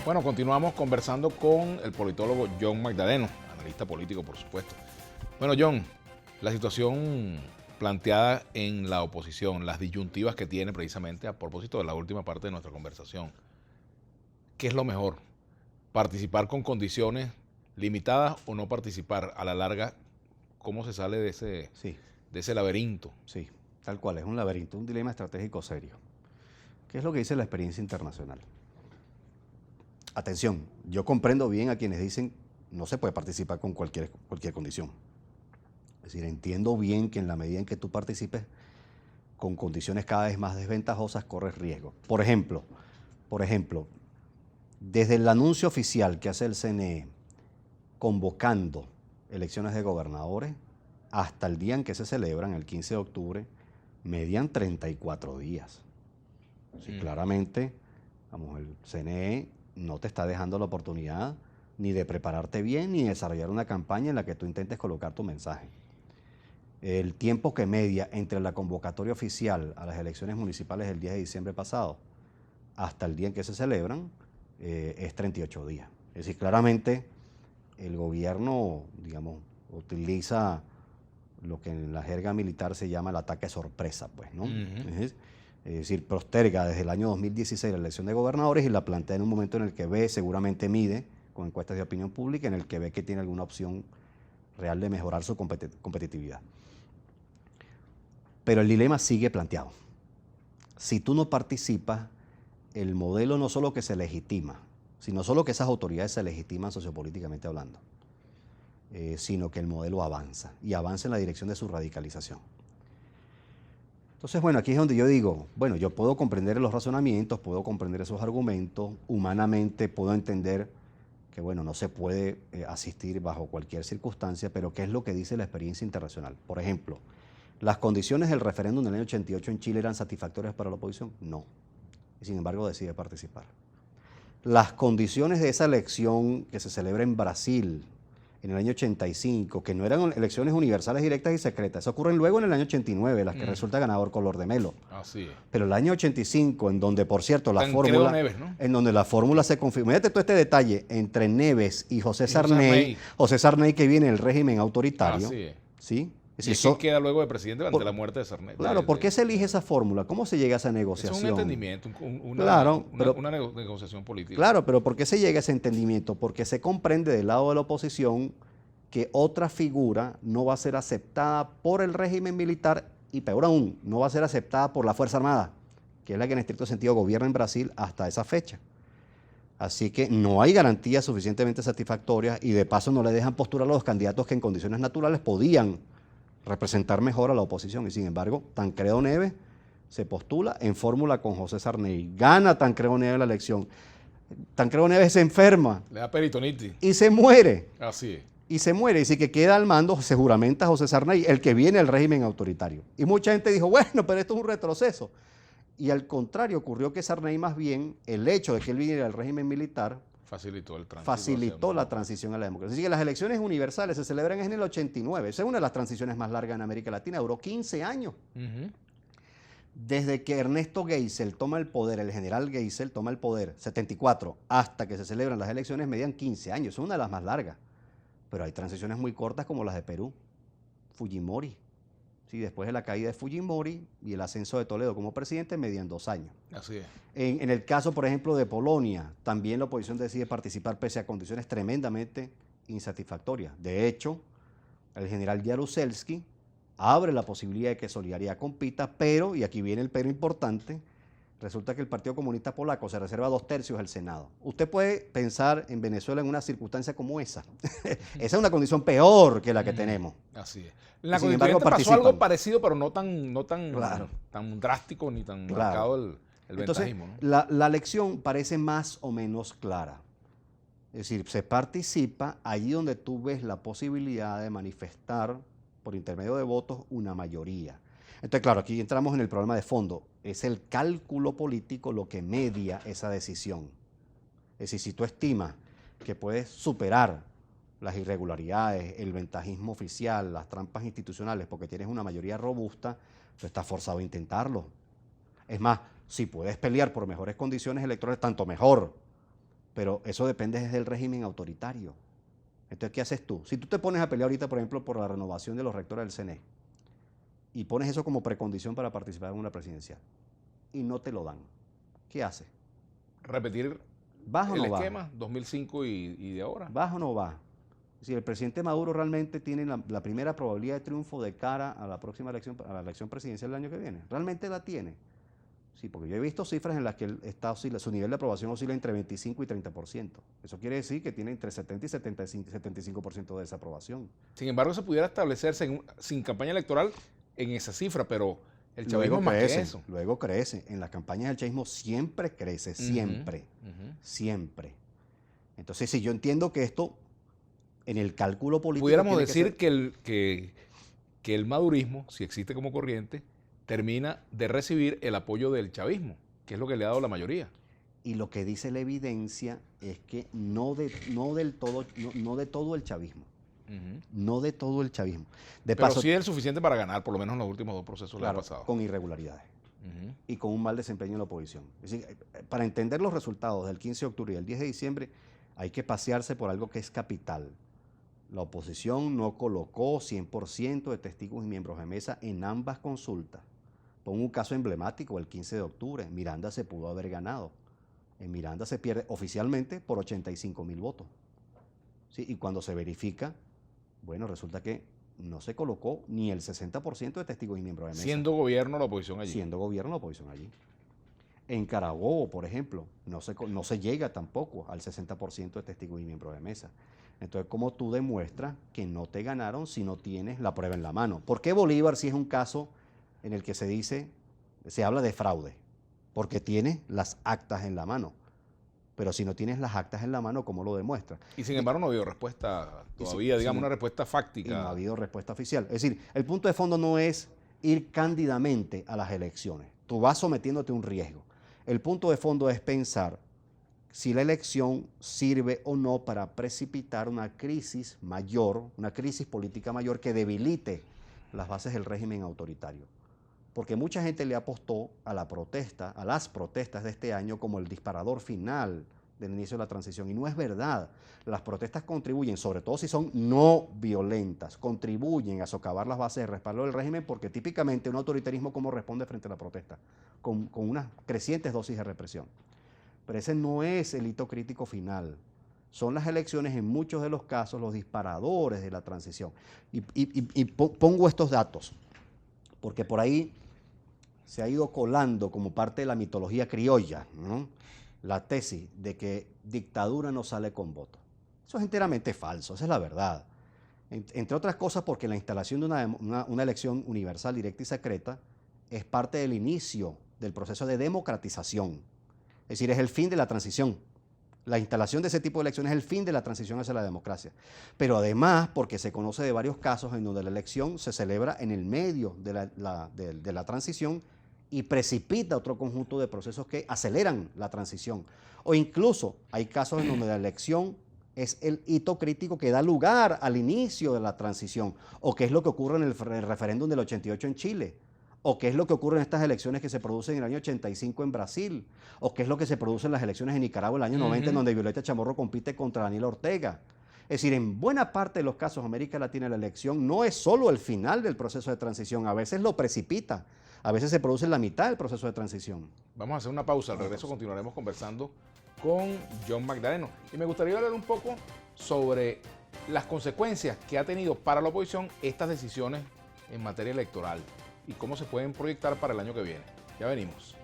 Bueno, continuamos conversando con el politólogo John Magdaleno, analista político, por supuesto. Bueno, John, la situación planteada en la oposición, las disyuntivas que tiene precisamente a propósito de la última parte de nuestra conversación. ¿Qué es lo mejor? ¿Participar con condiciones limitadas o no participar? A la larga, ¿cómo se sale de ese laberinto? Sí, tal cual, es un laberinto, un dilema estratégico serio. ¿Qué es lo que dice la experiencia internacional? Atención, yo comprendo bien a quienes dicen no se puede participar con cualquier condición. Es decir, entiendo bien que en la medida en que tú participes con condiciones cada vez más desventajosas, corres riesgo. Por ejemplo, desde el anuncio oficial que hace el CNE convocando elecciones de gobernadores hasta el día en que se celebran, el 15 de octubre, median 34 días. Sí, claramente, vamos, el CNE no te está dejando la oportunidad ni de prepararte bien ni de desarrollar una campaña en la que tú intentes colocar tu mensaje. El tiempo que media entre la convocatoria oficial a las elecciones municipales del 10 de diciembre pasado hasta el día en que se celebran es 38 días. Es decir, claramente el gobierno, digamos, utiliza lo que en la jerga militar se llama el ataque sorpresa, pues, ¿no? Es decir, posterga desde el año 2016 la elección de gobernadores y la plantea en un momento en el que ve, seguramente mide, con encuestas de opinión pública, en el que ve que tiene alguna opción real de mejorar su competitividad. Pero el dilema sigue planteado. Si tú no participas, el modelo no solo que se legitima, sino solo que esas autoridades se legitiman sociopolíticamente hablando, sino que el modelo avanza, y avanza en la dirección de su radicalización. Entonces, bueno, aquí es donde yo digo, bueno, yo puedo comprender los razonamientos, puedo comprender esos argumentos, humanamente puedo entender que, bueno, no se puede asistir bajo cualquier circunstancia, pero ¿qué es lo que dice la experiencia internacional? Por ejemplo, ¿las condiciones del referéndum del año 88 en Chile eran satisfactorias para la oposición? No. Y sin embargo decide participar. Las condiciones de esa elección que se celebra en Brasil en el año 85, que no eran elecciones universales, directas y secretas. Eso ocurren luego en el año 89, las que resulta ganador Color de Melo. Así es. Pero el año 85, en donde, por cierto, la Tancredo fórmula, Neves, ¿no? en donde la fórmula se confirmó. Fíjate todo este detalle entre Neves y José Sarney. José Sarney que viene del régimen autoritario. Así es. ¿Sí? Es decir, ¿quién queda luego de presidente ante la muerte de Sarney? Claro, ¿por qué se elige esa fórmula? ¿Cómo se llega a esa negociación? Es un entendimiento, una negociación política. Claro, pero ¿por qué se llega a ese entendimiento? Porque se comprende del lado de la oposición que otra figura no va a ser aceptada por el régimen militar y, peor aún, no va a ser aceptada por la Fuerza Armada, que es la que en estricto sentido gobierna en Brasil hasta esa fecha. Así que no hay garantías suficientemente satisfactorias y de paso no le dejan postular a los candidatos que en condiciones naturales podían representar mejor a la oposición. Y sin embargo, Tancredo Neves se postula en fórmula con José Sarney. Gana Tancredo Neves la elección. Tancredo Neves se enferma. Le da peritonitis. Y se muere. Así es. Y se muere, y sí que queda al mando, se juramenta José Sarney, el que viene del régimen autoritario. Y mucha gente dijo, bueno, pero esto es un retroceso. Y al contrario, ocurrió que Sarney más bien, el hecho de que él viniera del régimen militar, facilitó la transición a la democracia. Así que las elecciones universales se celebran en el 89. Esa es una de las transiciones más largas en América Latina, duró 15 años. Desde que Ernesto Geisel toma el poder, el general Geisel toma el poder, 74, hasta que se celebran las elecciones, median 15 años. Es una de las más largas. Pero hay transiciones muy cortas como las de Perú, Fujimori. Sí, después de la caída de Fujimori y el ascenso de Toledo como presidente, median 2 años. Así es. En el caso, por ejemplo, de Polonia, también la oposición decide participar pese a condiciones tremendamente insatisfactorias. De hecho, el general Jaruzelski abre la posibilidad de que Solidaridad compita, pero, y aquí viene el pero importante, resulta que el Partido Comunista Polaco se reserva 2/3 del Senado. Usted puede pensar en Venezuela en una circunstancia como esa. Esa es una condición peor que la que tenemos. Así es. En la constituyente pasó algo parecido, pero no tan drástico ni tan marcado el ventajismo, ¿no? La elección parece más o menos clara. Es decir, se participa allí donde tú ves la posibilidad de manifestar por intermedio de votos una mayoría. Entonces, claro, aquí entramos en el problema de fondo. Es el cálculo político lo que media esa decisión. Es decir, si tú estimas que puedes superar las irregularidades, el ventajismo oficial, las trampas institucionales, porque tienes una mayoría robusta, tú estás forzado a intentarlo. Es más, si puedes pelear por mejores condiciones electorales, tanto mejor. pero eso depende desde del régimen autoritario. Entonces, ¿qué haces tú? Si tú te pones a pelear ahorita, por ejemplo, por la renovación de los rectores del CNE y pones eso como precondición para participar en una presidencial y no te lo dan, ¿qué haces? Repetir ¿Vas o el no esquema 2005 y de ahora. ¿Vas o no vas? Si el presidente Maduro realmente tiene la primera probabilidad de triunfo de cara a la próxima elección, a la elección presidencial del año que viene, ¿realmente la tiene? Sí, porque yo he visto cifras en las que su nivel de aprobación oscila entre 25 y 30%. Eso quiere decir que tiene entre 70 y 75% de desaprobación. Sin embargo, se pudiera establecerse sin campaña electoral en esa cifra, pero el chavismo es más que eso. Luego crece. En las campañas del chavismo siempre crece, siempre, siempre. Entonces, si yo entiendo que esto, en el cálculo político... Pudiéramos decir que el madurismo, si existe como corriente, termina de recibir el apoyo del chavismo, que es lo que le ha dado la mayoría. Y lo que dice la evidencia es que no de todo el chavismo. No de todo el chavismo. Pero sí es el suficiente para ganar, por lo menos en los últimos dos procesos claro, del pasado. Con irregularidades. Y con un mal desempeño en la oposición. Es decir, para entender los resultados del 15 de octubre y del 10 de diciembre, hay que pasearse por algo que es capital. La oposición no colocó 100% de testigos y miembros de mesa en ambas consultas. Pongo un caso emblemático, el 15 de octubre, Miranda se pudo haber ganado. En Miranda se pierde oficialmente por 85,000 votos. ¿Sí? Y cuando se verifica, bueno, resulta que no se colocó ni el 60% de testigos y miembros de mesa. Siendo gobierno la oposición allí. Siendo gobierno la oposición allí. En Carabobo, por ejemplo, no se llega tampoco al 60% de testigos y miembros de mesa. Entonces, ¿cómo tú demuestras que no te ganaron si no tienes la prueba en la mano? ¿Por qué Bolívar sí es un caso en el que se habla de fraude? Porque tiene las actas en la mano. Pero si no tienes las actas en la mano, ¿cómo lo demuestras? Y sin embargo no ha habido respuesta todavía, digamos, una respuesta fáctica. Y no ha habido respuesta oficial. Es decir, el punto de fondo no es ir cándidamente a las elecciones. Tú vas sometiéndote a un riesgo. El punto de fondo es pensar si la elección sirve o no para precipitar una crisis mayor, una crisis política mayor que debilite las bases del régimen autoritario. Porque mucha gente le apostó a la protesta, a las protestas de este año como el disparador final del inicio de la transición. Y no es verdad. Las protestas contribuyen, sobre todo si son no violentas, contribuyen a socavar las bases de respaldo del régimen porque típicamente un autoritarismo ¿cómo responde frente a la protesta? Con unas crecientes dosis de represión. Pero ese no es el hito crítico final. Son las elecciones en muchos de los casos los disparadores de la transición. Y pongo estos datos, porque por ahí se ha ido colando como parte de la mitología criolla, ¿no? La tesis de que dictadura no sale con voto. Eso es enteramente falso, esa es la verdad. Entre otras cosas porque la instalación de una elección universal, directa y secreta es parte del inicio del proceso de democratización. Es decir, es el fin de la transición. La instalación de ese tipo de elecciones es el fin de la transición hacia la democracia. Pero además, porque se conoce de varios casos en donde la elección se celebra en el medio de la transición y precipita otro conjunto de procesos que aceleran la transición. O incluso hay casos en donde la elección es el hito crítico que da lugar al inicio de la transición, o que es lo que ocurre en el referéndum del 88 en Chile, o qué es lo que ocurre en estas elecciones que se producen en el año 85 en Brasil, o qué es lo que se produce en las elecciones en Nicaragua en el año 90, en donde Violeta Chamorro compite contra Daniel Ortega. Es decir, en buena parte de los casos América Latina la elección no es solo el final del proceso de transición, a veces lo precipita, a veces se produce en la mitad del proceso de transición. Vamos a hacer una pausa, al regreso continuaremos conversando con John Magdaleno. Y me gustaría hablar un poco sobre las consecuencias que ha tenido para la oposición estas decisiones en materia electoral y cómo se pueden proyectar para el año que viene. Ya venimos.